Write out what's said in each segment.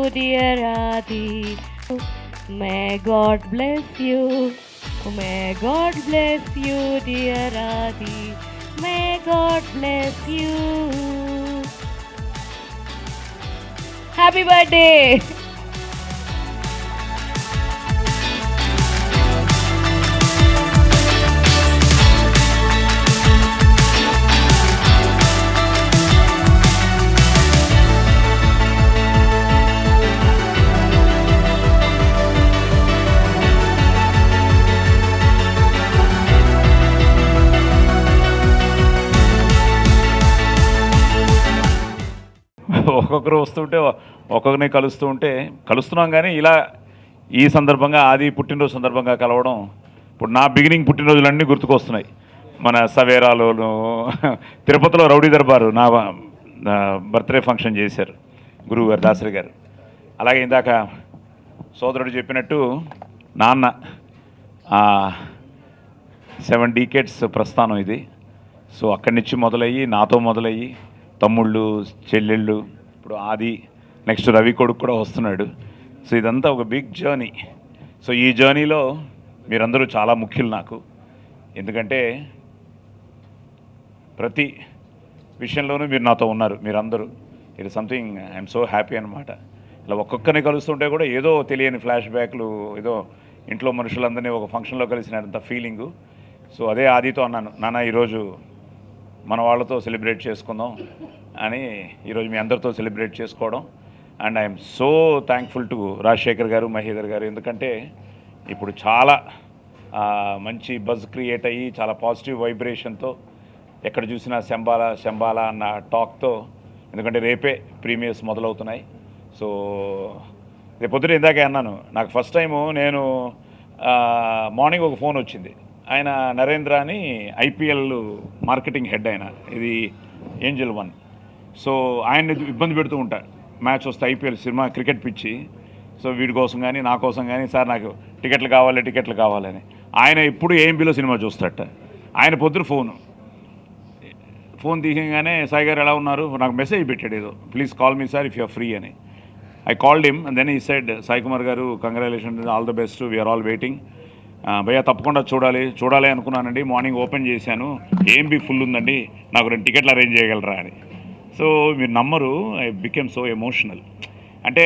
dear Adi. May God bless you. May God bless you, dear Adi. May God bless you. Happy birthday! ఒక్కొక్కరు వస్తుంటే ఒక్కొక్కరిని కలుస్తున్నాం. కానీ ఇలా ఈ సందర్భంగా ఆది పుట్టినరోజు సందర్భంగా కలవడం ఇప్పుడు నా బిగినింగ్ పుట్టినరోజులన్నీ గుర్తుకొస్తున్నాయి. మన సవేరాలోను తిరుపతిలో రౌడీ దర్బారు నా బర్త్డే ఫంక్షన్ చేశారు గురువు గారు దాసరి గారు. అలాగే ఇందాక సోదరుడు చెప్పినట్టు నాన్న 7 decades ప్రస్థానం ఇది. సో అక్కడి నుంచి మొదలయ్యి నాతో మొదలయ్యి తమ్ముళ్ళు చెల్లెళ్ళు ఇప్పుడు ఆది నెక్స్ట్ రవి కొడుకు కూడా వస్తున్నాడు. సో ఇదంతా ఒక బిగ్ జర్నీ. సో ఈ జర్నీలో మీరందరూ చాలా ముఖ్యులు నాకు. ఎందుకంటే ప్రతి విషయంలోనూ మీరు నాతో ఉన్నారు. మీరందరూ it something I'm so happy అనమాట. ఇలా ఒక్కొక్కరిని కలుస్తుంటే కూడా ఏదో తెలియని ఫ్లాష్ బ్యాక్లు, ఏదో ఇంట్లో మనుషులందరినీ ఒక ఫంక్షన్లో కలిసినంత ఫీలింగు. సో అదే ఆదితో అన్నాను, నాన్న ఈరోజు మన వాళ్ళతో సెలబ్రేట్ చేసుకుందాం అని ఈరోజు మీ అందరితో సెలబ్రేట్ చేసుకోవడం. And I'm so thankful to Rajasekhar గారు, మహేందర్ గారు. ఎందుకంటే ఇప్పుడు చాలా మంచి బజ్ క్రియేట్ అయ్యి చాలా పాజిటివ్ వైబ్రేషన్తో ఎక్కడ చూసినా శంబాల అన్న టాక్తో, ఎందుకంటే రేపే ప్రీమియర్స్ మొదలవుతున్నాయి. సో రేపు పొద్దున ఇందాకే అన్నాను, నాకు ఫస్ట్ టైము నేను మార్నింగ్ ఒక ఫోన్ వచ్చింది. ఆయన నరేంద్ర అని ఐపీఎల్ మార్కెటింగ్ హెడ్, ఆయన ఇది ఏంజల్ 1. సో ఆయన్ని ఇబ్బంది పెడుతూ ఉంటారు మ్యాచ్ వస్తే ఐపీఎల్ సినిమా క్రికెట్ పిచ్చి. సో వీడి కోసం కానీ నా కోసం కానీ సార్ నాకు టికెట్లు కావాలని ఆయన ఎప్పుడు ఏఎంబీలో సినిమా చూస్తాడట. ఆయన పొద్దున ఫోన్ తీయగానే సాయి గారు ఎలా ఉన్నారు, నాకు మెసేజ్ పెట్టాడు ఏదో, please call me sir if you're free అని. I called him and then he said, Sai Kumar గారు congratulations, all the best, we're all waiting. భయ్యా తప్పకుండా చూడాలి అనుకున్నానండి, మార్నింగ్ ఓపెన్ చేశాను, ఏఎంబీ ఫుల్ ఉందండి, నాకు 2 టికెట్లు అరేంజ్ చేయగలరా అని. సో మీరు నమ్మరు, ఐ బికెమ్ సో ఎమోషనల్. అంటే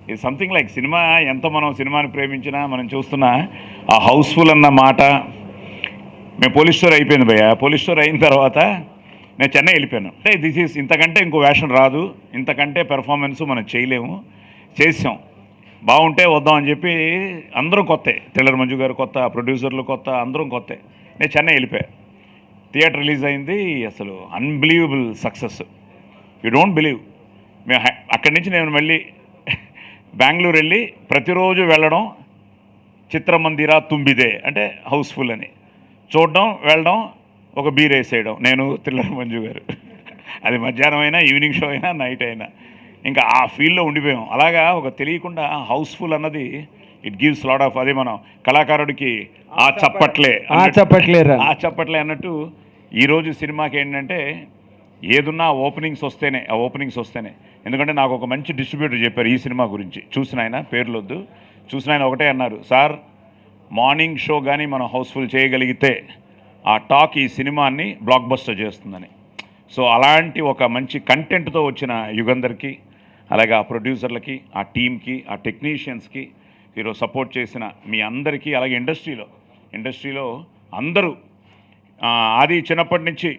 ఇది సంథింగ్ లైక్ సినిమా, ఎంత మనం సినిమాని ప్రేమించినా మనం చూస్తున్న ఆ హౌస్ఫుల్ అన్న మాట. మేము పోలీస్ స్టోర్ అయిపోయింది భయ్య, పోలీస్ స్టోర్ అయిన తర్వాత నేను చెన్నై వెళ్ళిపోయాను. అంటే ఇంతకంటే ఇంకో వేషన్ రాదు, ఇంతకంటే పెర్ఫార్మెన్స్ మనం చేయలేము, చేసాం, బాగుంటే వద్దాం అని చెప్పి అందరూ కొత్తే, టెల్లర్ మంజు గారు కొత్త, ప్రొడ్యూసర్లు కొత్త, అందరం కొత్తే. నేను చెన్నై వెళ్ళిపోయా, థియేటర్ రిలీజ్ అయింది, అసలు unbelievable success, you don't believe. మేము అక్కడి నుంచి నేను మళ్ళీ బెంగళూరు వెళ్ళి ప్రతిరోజు వెళ్ళడం, చిత్రమందిరా తుంబిదే అంటే హౌస్ఫుల్ అని చూడడం, వెళ్ళడం, ఒక బీర్ వేసేయడం, నేను టెల్లర్ మంజు గారు. అది మధ్యాహ్నం అయినా, ఈవినింగ్ షో అయినా, నైట్ అయినా, ఇంకా ఆ ఫీల్డ్లో ఉండిపోయాం. అలాగా ఒక తెలియకుండా హౌస్ఫుల్ అన్నది ఇట్ గివ్స్ లాట్ ఆఫ్, అదే మనం కళాకారుడికి ఆ చప్పట్లే అన్నట్టు ఈరోజు సినిమాకి ఏంటంటే ఏదున్నా ఓపెనింగ్స్ వస్తేనే. ఎందుకంటే నాకు ఒక మంచి డిస్ట్రిబ్యూటర్ చెప్పారు ఈ సినిమా గురించి, చూసిన ఆయన, పేర్లొద్దు, చూసిన ఆయన ఒకటే అన్నారు, సార్ మార్నింగ్ షో కానీ మనం హౌస్ఫుల్ చేయగలిగితే ఆ టాక్ ఈ సినిమాని బ్లాక్ బస్టర్ చేస్తుందని. సో అలాంటి ఒక మంచి కంటెంట్తో వచ్చిన యుగంధర్కి, అలాగే ఆ ప్రొడ్యూసర్లకి, ఆ టీమ్కి, ఆ టెక్నీషియన్స్కి, ఈరోజు సపోర్ట్ చేసిన మీ అందరికీ, అలాగే ఇండస్ట్రీలో అందరూ. అది చిన్నప్పటి నుంచి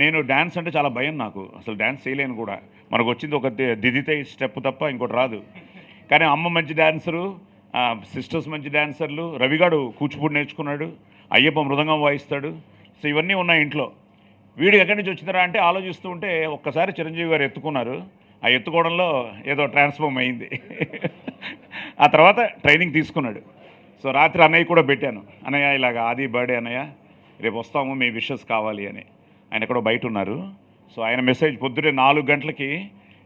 నేను డ్యాన్స్ అంటే చాలా భయం, నాకు అసలు డ్యాన్స్ చేయలేను కూడా. మనకు వచ్చింది ఒక దిదితే స్టెప్ తప్ప ఇంకోటి రాదు. కానీ అమ్మ మంచి డ్యాన్సరు, సిస్టర్స్ మంచి డ్యాన్సర్లు, రవిగాడు కూచిపూడి నేర్చుకున్నాడు, అయ్యప్ప మృదంగం వాయిస్తాడు. సో ఇవన్నీ ఉన్నాయి ఇంట్లో. వీడు ఎక్కడి నుంచి వచ్చిందరా అంటే ఆలోచిస్తూ ఉంటే ఒక్కసారి చిరంజీవి గారు ఎత్తుకున్నారు. ఆ ఎత్తుకోవడంలో ఏదో ట్రాన్స్ఫార్మ్ అయింది. ఆ తర్వాత ట్రైనింగ్ తీసుకున్నాడు. సో రాత్రి అన్నయ్య కూడా పెట్టాను, అన్నయ్య ఇలాగ ఆది బర్త్డే అన్నయ్య, రేపు వస్తాము, మీ విషెస్ కావాలి అని. ఆయన ఎక్కడో బయట ఉన్నారు. సో ఆయన మెసేజ్ పొద్దున్నే 4 గంటలకి,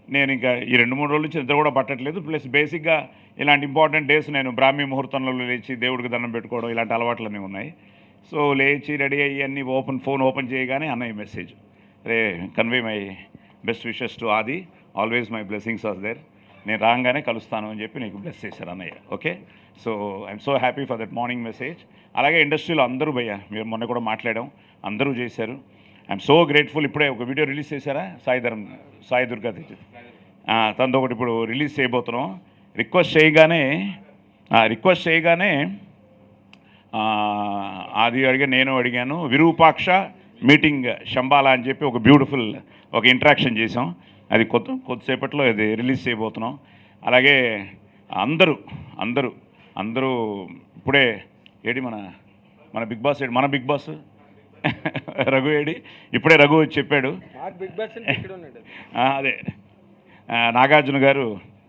నేను ఇంకా ఈ 2-3 రోజుల నుంచి నిద్ర కూడా పట్టట్లేదు. ప్లస్ బేసిక్గా ఇలాంటి ఇంపార్టెంట్ డేస్ నేను బ్రాహ్మీ ముహూర్తంలో లేచి దేవుడికి దండం పెట్టుకోవడం, ఇలాంటి అలవాట్లన్నీ ఉన్నాయి. సో లేచి రెడీ అయ్యి అన్నీ ఫోన్ ఓపెన్ చేయగానే అన్నయ్య మెసేజ్, రే convey my best wishes to Aadi, always my blessings are there. నేను రాగానే కలుస్తాను అని చెప్పి నీకు బ్లెస్ చేశారు అన్నయ్య. Okay, so I'm so happy for that morning message. అలాగే ఇండస్ట్రీలో అందరూ భయ్యా, మీరు మొన్న కూడా మాట్లాడాం, అందరూ చేశారు. I'm so grateful. ఇప్పుడే ఒక వీడియో రిలీజ్ చేశారా సాయి దుర్గా తెచ్చి తనతో ఒకటి ఇప్పుడు రిలీజ్ చేయబోతున్నాం. రిక్వెస్ట్ చేయగానే అది నేను అడిగాను, విరూపాక్ష మీటింగ్ శంబాలా అని చెప్పి ఒక బ్యూటిఫుల్ ఒక ఇంటరాక్షన్ చేసాం. అది కొద్దిసేపట్లో అది రిలీజ్ చేయబోతున్నాం. అలాగే అందరూ ఇప్పుడే ఏడి మన బిగ్ బాస్ ఏడి, మన బిగ్ బాస్ రఘు ఏడి, ఇప్పుడే రఘు వచ్చి చెప్పాడు. అదే నాగార్జున గారు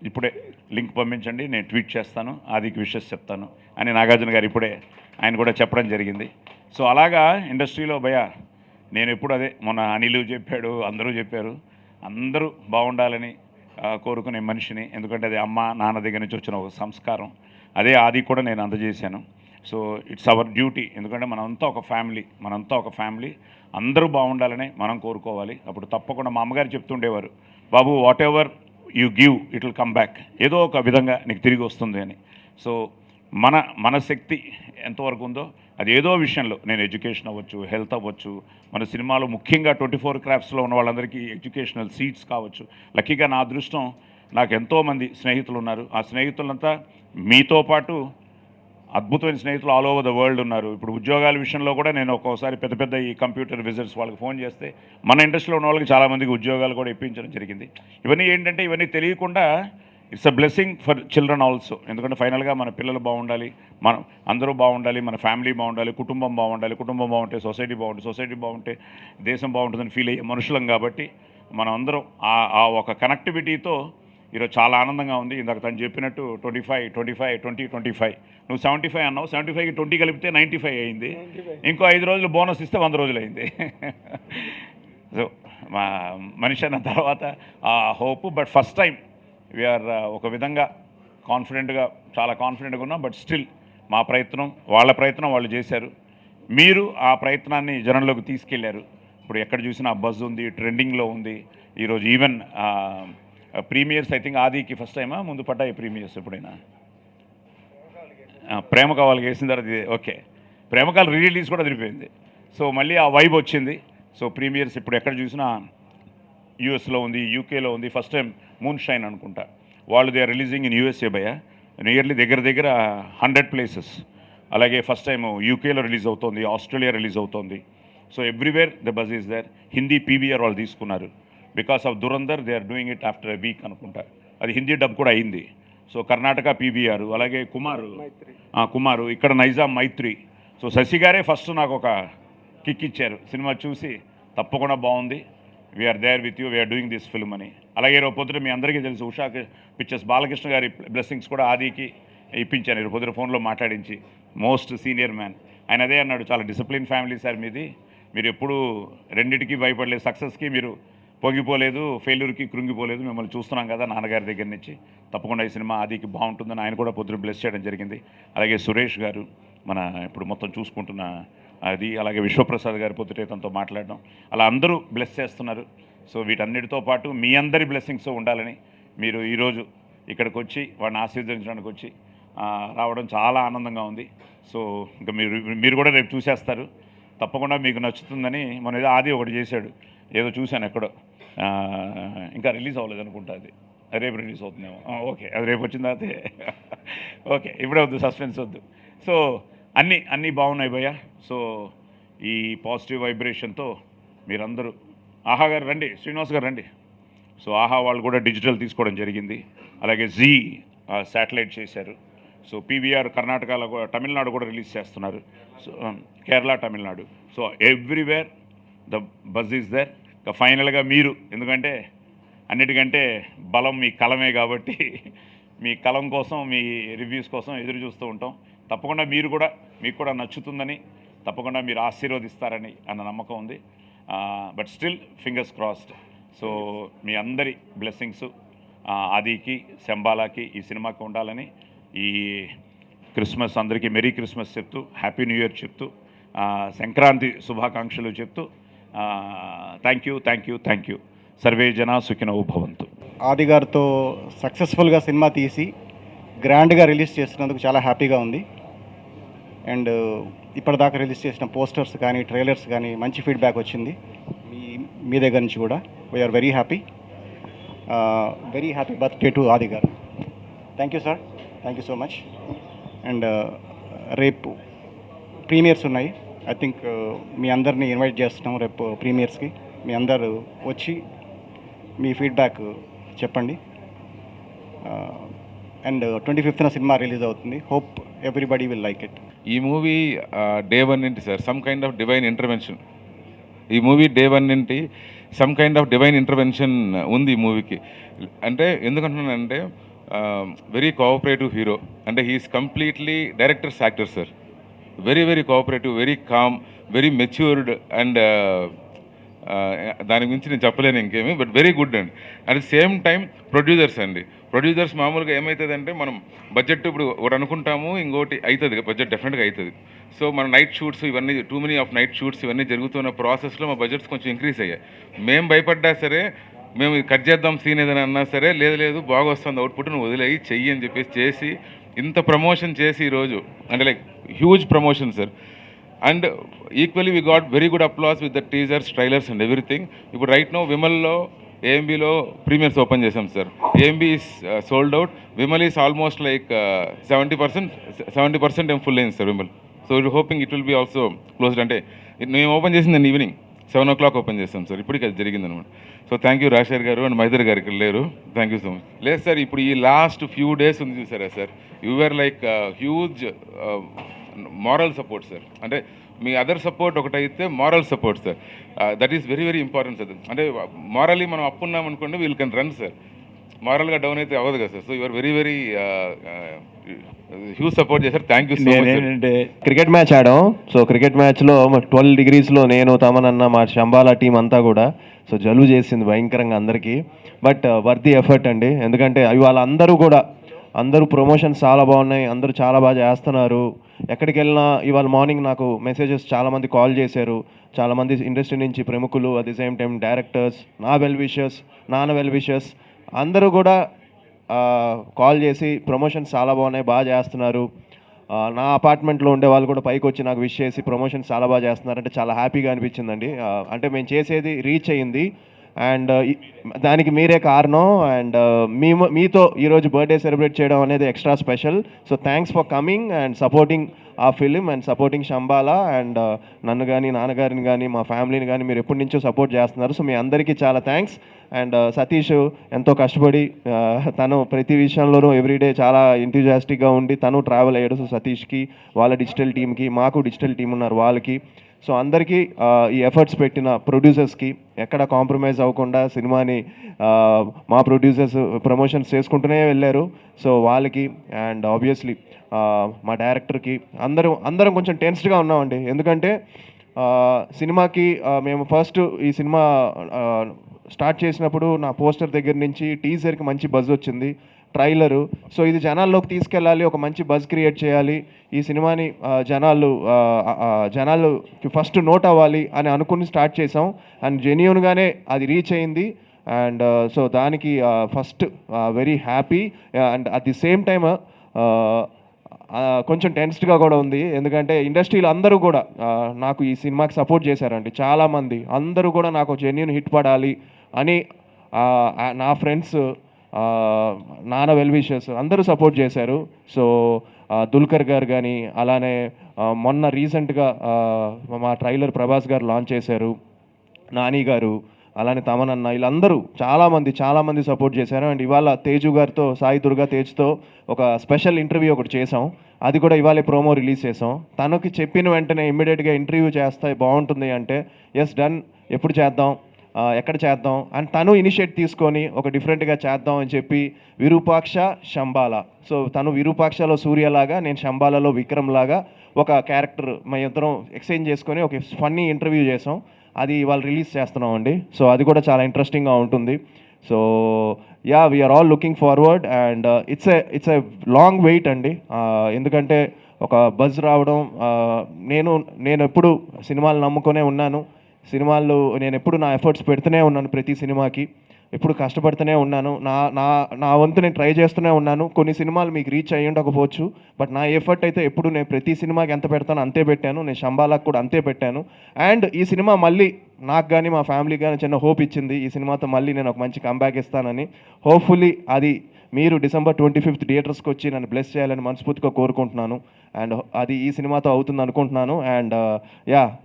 ఇప్పుడే లింక్ పంపించండి, నేను ట్వీట్ చేస్తాను, ఆదికి విషెస్ చెప్తాను అని నాగార్జున గారు ఇప్పుడే ఆయన కూడా చెప్పడం జరిగింది. సో అలాగా ఇండస్ట్రీలో భయ నేను ఎప్పుడు అదే మొన్న అనిలు చెప్పాడు, అందరూ చెప్పారు, అందరూ బాగుండాలని కోరుకునే మనిషిని. ఎందుకంటే అది అమ్మ నాన్న దగ్గర నుంచి వచ్చిన ఒక సంస్కారం. అదే ఆది కూడా నేను అందజేశాను. So it's our duty. ఎందుకంటే మనంతా ఒక ఫ్యామిలీ, అందరూ బాగుండాలని మనం కోరుకోవాలి. అప్పుడు తప్పకుండా మా అమ్మగారు చెప్తుండేవారు, బాబు whatever you give it will come back, ఏదో ఒక విధంగా నీకు తిరిగి వస్తుంది అని. సో మన శక్తి ఎంతవరకు ఉందో అది ఏదో విషయంలో, నేను ఎడ్యుకేషన్ అవ్వచ్చు, హెల్త్ అవ్వచ్చు, మన సినిమాలో ముఖ్యంగా 24 క్రాఫ్ట్స్లో ఉన్న వాళ్ళందరికీ ఎడ్యుకేషనల్ సీట్స్ కావచ్చు. లక్కీగా నా అదృష్టం, నాకు ఎంతోమంది స్నేహితులు ఉన్నారు. ఆ స్నేహితులంతా మీతో పాటు అద్భుతమైన స్నేహితులు ఆల్ ఓవర్ ద వరల్డ్ ఉన్నారు. ఇప్పుడు ఉద్యోగాల విషయంలో కూడా నేను ఒక్కోసారి పెద్ద ఈ కంప్యూటర్ విజిట్స్ వాళ్ళకి ఫోన్ చేస్తే మన ఇండస్ట్రీలో ఉన్న వాళ్ళకి చాలామందికి ఉద్యోగాలు కూడా ఇప్పించడం జరిగింది. ఇవన్నీ తెలియకుండా it's a blessing for children also. ఎందుకంటే ఫైనల్గా మన పిల్లలు బాగుండాలి, మనం అందరూ బాగుండాలి, మన ఫ్యామిలీ బాగుండాలి, కుటుంబం బాగుంటే సొసైటీ బాగుంటే దేశం బాగుంటుందని ఫీల్ అయ్యే మనుషులం. కాబట్టి మనం అందరం ఆ ఒక కనెక్టివిటీతో ఈరోజు చాలా ఆనందంగా ఉంది. ఇందాక తను చెప్పినట్టు 20 నువ్వు 75 అన్నావు, 75కి 20 కలిపితే 95 అయింది. ఇంకో 5 రోజులు బోనస్ ఇస్తే 100 రోజులు అయింది. సో మా మనిషి అన్న తర్వాత ఆ hope. But first time we are ఒక విధంగా చాలా కాన్ఫిడెంట్గా ఉన్నాం. బట్ స్టిల్ మా ప్రయత్నం, వాళ్ళ ప్రయత్నం వాళ్ళు చేశారు. మీరు ఆ ప్రయత్నాన్ని జనంలోకి తీసుకెళ్లారు. ఇప్పుడు ఎక్కడ చూసినా బజ్ ఉంది, ట్రెండింగ్లో ఉంది. ఈరోజు ఈవెన్ ప్రీమియర్స్ ఐ థింక్ ఆదికి ఫస్ట్ టైమా ముందు పడ్డాయి ప్రీమియర్స్ ఎప్పుడైనా? ప్రేమ కావాలి వేసిన తర్వాత ఓకే, ప్రేమకాలు రిలీజ్ కూడా తిరిగిపోయింది. సో మళ్ళీ ఆ వైబ్ వచ్చింది. సో ప్రీమియర్స్ ఇప్పుడు ఎక్కడ చూసినా యూఎస్లో ఉంది, యూకేలో ఉంది. ఫస్ట్ టైం మూన్ షైన్ అనుకుంటా వాళ్ళు they are releasing in USA భయ, నియర్లీ దగ్గర 100 ప్లేసెస్. అలాగే ఫస్ట్ టైం యూకేలో రిలీజ్ అవుతోంది, ఆస్ట్రేలియా రిలీజ్ అవుతోంది. So everywhere the buzz is there. Hindi PVR వాళ్ళు తీసుకున్నారు. Because of Dhurandhar they are doing it after a week అనుకుంటా. అది హిందీ డబ్ కూడా అయింది. సో కర్ణాటక పీవీఆర్, అలాగే కుమారు ఇక్కడ నైజాం మైత్రి. సో శశి గారే ఫస్ట్ నాకు ఒక కిక్ ఇచ్చారు, సినిమా చూసి తప్పకుండా బాగుంది, we're there with you, we're doing this film అని. అలాగే రేపు పొద్దున మీ అందరికీ తెలుసు ఉషా పిక్చర్స్ బాలకృష్ణ గారి బ్లెస్సింగ్స్ కూడా ఆదికి ఇప్పించాను రేపు పొద్దున ఫోన్లో మాట్లాడించి. మోస్ట్ సీనియర్ మ్యాన్ ఆయన అదే అన్నాడు, చాలా డిసిప్లిన్ ఫ్యామిలీ సార్ మీది, మీరు ఎప్పుడూ రెండింటికి భయపడలేదు, సక్సెస్కి మీరు పొంగిపోలేదు, ఫెయిల్యూర్కి కృంగిపోలేదు, మిమ్మల్ని చూస్తున్నాం కదా నాన్నగారి దగ్గర నుంచి. తప్పకుండా ఈ సినిమా ఆదికి బాగుంటుందని ఆయన కూడా పొద్దున బ్లెస్ చేయడం జరిగింది. అలాగే సురేష్ గారు మన ఇప్పుడు మొత్తం చూసుకుంటున్న అది, అలాగే విశ్వప్రసాద్ గారి పొద్దుటే తనతో మాట్లాడడం, అలా అందరూ బ్లెస్ చేస్తున్నారు. సో వీటన్నిటితో పాటు మీ అందరి బ్లెస్సింగ్స్ ఉండాలని మీరు ఈరోజు ఇక్కడికి వచ్చి వాడిని ఆశీర్వదించడానికి వచ్చి రావడం చాలా ఆనందంగా ఉంది. సో ఇంకా మీరు కూడా రేపు చూసేస్తారు, తప్పకుండా మీకు నచ్చుతుందని. మన ఏదో ఆది ఒకటి చేశాడు, ఏదో చూశాను ఎక్కడో, ఇంకా రిలీజ్ అవ్వలేదు అనుకుంటా, అది రేపు రిలీజ్ అవుతుందేమో. ఓకే, అది రేపు వచ్చిన తర్వాత ఓకే, ఇప్పుడే వద్దు, సస్పెన్స్ వద్దు. సో అన్నీ బాగున్నాయి భయ్య. సో ఈ పాజిటివ్ వైబ్రేషన్తో మీరందరూ ఆహా గారు రండి, శ్రీనివాస్ గారు రండి. సో ఆహా వాళ్ళు కూడా డిజిటల్ తీసుకోవడం జరిగింది. అలాగే జీ శాటిలైట్ చేశారు. సో పీవీఆర్ కర్ణాటకలో తమిళనాడు కూడా రిలీజ్ చేస్తున్నారు. So Kerala, Tamil Nadu. So everywhere the buzz is there. ఫైనల్గా మీరు, ఎందుకంటే అన్నిటికంటే బలం మీ కలమే కాబట్టి మీ కలం కోసం, మీ రివ్యూస్ కోసం ఎదురు చూస్తూ ఉంటాం. తప్పకుండా మీకు కూడా నచ్చుతుందని, తప్పకుండా మీరు ఆశీర్వదిస్తారని అన్న నమ్మకం ఉంది. But still fingers crossed. So మీ అందరి బ్లెస్సింగ్స్ ఆదికి, శంబాలాకి, ఈ సినిమాకి ఉండాలని, ఈ క్రిస్మస్ అందరికీ మెరీ క్రిస్మస్ చెప్తూ, హ్యాపీ న్యూ ఇయర్ చెప్తూ, సంక్రాంతి శుభాకాంక్షలు చెప్తూ థ్యాంక్ యూ. సర్వే జనా సుఖినో భవంతు. ఆది గారితో సక్సెస్ఫుల్గా సినిమా తీసి గ్రాండ్గా రిలీజ్ చేస్తున్నందుకు చాలా హ్యాపీగా ఉంది. అండ్ ఇప్పటిదాకా రిలీజ్ చేసిన పోస్టర్స్ కానీ ట్రైలర్స్ కానీ మంచి ఫీడ్బ్యాక్ వచ్చింది మీ దగ్గర నుంచి కూడా. We're very happy birthday to Aadi garu. Thank you sir, thank you so much. And రేపు ప్రీమియర్స్ ఉన్నాయి. ఐ థింక్ మీ అందరినీ ఇన్వైట్ చేస్తున్నాం రేపు ప్రీమియర్స్కి. మీ అందరూ వచ్చి మీ ఫీడ్బ్యాక్ చెప్పండి. అండ్ 25th సినిమా రిలీజ్ అవుతుంది. Hope everybody will like it. ఈ మూవీ డే వన్ నుండి sir some kind of divine intervention. ఈ మూవీ డే వన్ నుండి some kind of divine intervention ఉంది ఈ మూవీకి. అంటే ఎందుకంటున్నానంటే వెరీ కోఆపరేటివ్ హీరో. అంటే he is completely director's actor sir. Very very cooperative, very calm, very matured. And దాని గురించి నేను చెప్పలేను ఇంకేమి, బట్ వెరీ గుడ్ అండి. At the same time producers అండి. ప్రొడ్యూసర్స్ మామూలుగా ఏమవుతుందంటే మనం బడ్జెట్ ఇప్పుడు ఒకటి అనుకుంటాము, ఇంకోటి అవుతుంది, బడ్జెట్ డెఫినెట్గా అవుతుంది. సో మన నైట్ షూట్స్ ఇవన్నీ too many of night shoots ఇవన్నీ జరుగుతున్న ప్రాసెస్లో మా బడ్జెట్స్ కొంచెం ఇంక్రీజ్ అయ్యాయి. మేము భయపడ్డా సరే, మేము కట్ చేద్దాం సీన్ ఏదైనా అన్నా సరే, లేదు బాగా వస్తుంది అవుట్పుట్, నువ్వు వదిలేయి చెయ్యి అని చెప్పేసి చేసి ఇంత ప్రమోషన్ చేసి ఈరోజు అంటే like huge promotion sir. And equally we got very good applause with the teasers, trailers and everything. ఇప్పుడు రైట్ నో విమల్లో ఏఎంబీలో ప్రీమియర్స్ ఓపెన్ చేసాం sir. AMB is sold out. Vimal is almost like 70% ఏం ఫుల్ అయింది sir Vimal. So it hoping it will be also closed. అంటే మేము open చేసింది evening 7 o'clock open చేస్తాం సార్. ఇప్పటికి అది జరిగిందనమాట. సో థ్యాంక్ యూ రాజశేఖర్ గారు అండ్ మైదర్ గారు ఇక్కడ లేరు. Thank you so much. లేదు సార్, ఇప్పుడు ఈ లాస్ట్ ఫ్యూ డేస్ ఉంది చూసారా sir, you're like huge moral support sir. అంటే మీ అదర్ సపోర్ట్ ఒకటైతే moral support sir, that is very very important sir. అంటే మారల్లీ మనం అప్పు ఉన్నాం అనుకోండి, వీల్ కెన్ రన్ సార్. మారల్గా డౌన్ అయితే అవ్వదు కదా sir. So you're very very huge support చేశారు. Thank you so much. ఏంటంటే క్రికెట్ మ్యాచ్ ఆడాం. సో క్రికెట్ మ్యాచ్లో 12 degreesలో నేను తమనన్న మా శంబాలా టీం అంతా కూడా సో జలుబు చేసింది భయంకరంగా అందరికీ. బట్ వర్ది ఎఫర్ట్ అండి. ఎందుకంటే ఇవాళ అందరూ ప్రమోషన్స్ చాలా బాగున్నాయి, అందరూ చాలా బాగా చేస్తున్నారు. ఎక్కడికి వెళ్ళినా ఇవాళ మార్నింగ్ నాకు మెసేజెస్ చాలామంది కాల్ చేశారు, చాలామంది ఇండస్ట్రీ నుంచి ప్రముఖులు, at the same time directors, నాన్న వెల్ విషర్స్ అందరూ కూడా కాల్ చేసి ప్రమోషన్స్ చాలా బాగున్నాయి, బాగా చేస్తున్నారు. నా అపార్ట్మెంట్లో ఉండే వాళ్ళు కూడా పైకి వచ్చి నాకు విష్ చేసి ప్రమోషన్స్ చాలా బాగా చేస్తున్నారంటే చాలా హ్యాపీగా అనిపించిందండి. అంటే మేము చేసేది రీచ్ అయ్యింది అండ్ దానికి మీరే కారణం. అండ్ మీతో ఈరోజు బర్త్డే సెలబ్రేట్ చేయడం అనేది extra special. So thanks for coming and supporting ఆ film and supporting Shambhala. And నన్ను కానీ నాన్నగారిని కానీ మా ఫ్యామిలీని కానీ మీరు ఎప్పటి నుంచో సపోర్ట్ చేస్తున్నారు. సో మీ అందరికీ చాలా థ్యాంక్స్. అండ్ సతీష్ ఎంతో కష్టపడి తను ప్రతి విషయంలోనూ ఎవ్రీడే చాలా ఎంతూజియాస్టిక్గా ఉండి తను ట్రావెల్ అయ్యాడు. సో సతీష్కి, వాళ్ళ డిజిటల్ టీమ్కి, మాకు డిజిటల్ టీం ఉన్నారు వాళ్ళకి, సో అందరికీ ఈ ఎఫర్ట్స్ పెట్టిన ప్రొడ్యూసర్స్కి ఎక్కడ కాంప్రమైజ్ అవ్వకుండా సినిమాని మా ప్రొడ్యూసర్స్ ప్రమోషన్స్ చేసుకుంటూనే వెళ్ళారు. సో వాళ్ళకి అండ్ ఆబ్వియస్లీ మా డైరెక్టర్కి అందరం కొంచెం టెన్స్డ్గా ఉన్నామండి. ఎందుకంటే సినిమాకి మేము ఫస్ట్ ఈ సినిమా స్టార్ట్ చేసినప్పుడు నా పోస్టర్ దగ్గర నుంచి టీజర్కి మంచి బజ్ వచ్చింది, ట్రైలరు. సో ఇది జనాల్లోకి తీసుకెళ్ళాలి, ఒక మంచి బజ్ క్రియేట్ చేయాలి, ఈ సినిమాని జనాలుకి ఫస్ట్ నోట్ అవ్వాలి అని అనుకుని స్టార్ట్ చేసాం. అండ్ జెన్యూన్గానే అది రీచ్ అయింది. అండ్ సో దానికి first very happy. And at the same time కొంచెం టెన్స్డ్గా కూడా ఉంది. ఎందుకంటే ఇండస్ట్రీలో అందరూ కూడా నాకు ఈ సినిమాకి సపోర్ట్ చేశారండి. చాలామంది అందరూ కూడా నాకు జెన్యూన్ హిట్ పడాలి అని నా ఫ్రెండ్స్, నాన్న వెల్ విషర్స్ అందరూ సపోర్ట్ చేశారు. సో దుల్కర్ గారు కానీ, అలానే మొన్న రీసెంట్గా మా ట్రైలర్ ప్రభాస్ గారు లాంచ్ చేశారు, నాని గారు, అలానే తమనన్న, వీళ్ళందరూ చాలామంది సపోర్ట్ చేశారు. అండ్ ఇవాళ తేజు గారితో, సాయి దుర్గా తేజ్తో ఒక స్పెషల్ ఇంటర్వ్యూ ఒకటి చేసాం. అది కూడా ఇవాళ ప్రోమో రిలీజ్ చేసాం. తనకి చెప్పిన వెంటనే ఇమ్మీడియట్గా ఇంటర్వ్యూ చేస్తే బాగుంటుంది అంటే ఎస్ డన్, ఎప్పుడు చేద్దాం, ఎక్కడ చేద్దాం అండ్ తను ఇనిషియేట్ తీసుకొని ఒక డిఫరెంట్గా చేద్దాం అని చెప్పి విరూపాక్ష శంబాలా. సో తను విరూపాక్షలో సూర్యలాగా, నేను శంబాలలో విక్రమ్ లాగా ఒక క్యారెక్టర్ మా ఇద్దరం ఎక్స్చేంజ్ చేసుకొని ఒక ఫన్నీ ఇంటర్వ్యూ చేసాం. అది ఇవాళ రిలీజ్ చేస్తున్నాం అండి. సో అది కూడా చాలా ఇంట్రెస్టింగ్గా ఉంటుంది. So yeah, we're all looking forward and it's a long wait అండి. ఎందుకంటే ఒక బజ్ రావడం, నేను ఎప్పుడు సినిమాలు నమ్ముకునే ఉన్నాను, సినిమాల్లో నేను ఎప్పుడు నా ఎఫర్ట్స్ పెడుతూనే ఉన్నాను ప్రతి సినిమాకి. ఎప్పుడు కష్టపడుతూనే ఉన్నాను. నా నా నా వంతు నేను ట్రై చేస్తూనే ఉన్నాను. కొన్ని సినిమాలు మీకు రీచ్ అయ్యి ఉండకపోవచ్చు, బట్ నా ఎఫర్ట్ అయితే ఎప్పుడు నేను ప్రతి సినిమాకి ఎంత పెడతానో అంతే పెట్టాను. నేను శంబాలాకు కూడా అంతే పెట్టాను. అండ్ ఈ సినిమా మళ్ళీ నాకు కానీ మా ఫ్యామిలీకి కానీ చిన్న హోప్ ఇచ్చింది. ఈ సినిమాతో మళ్ళీ నేను ఒక మంచి కంబ్యాక్ ఇస్తానని. హోప్ఫుల్లీ అది మీరు December 25th థియేటర్స్కి వచ్చి నన్ను బ్లెస్ చేయాలని మనస్ఫూర్తిగా కోరుకుంటున్నాను. అండ్ అది ఈ సినిమాతో అవుతుంది అనుకుంటున్నాను. అండ్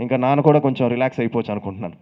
ఇంకా నాన్న కూడా కొంచెం రిలాక్స్ అయిపోవచ్చు అనుకుంటున్నాను.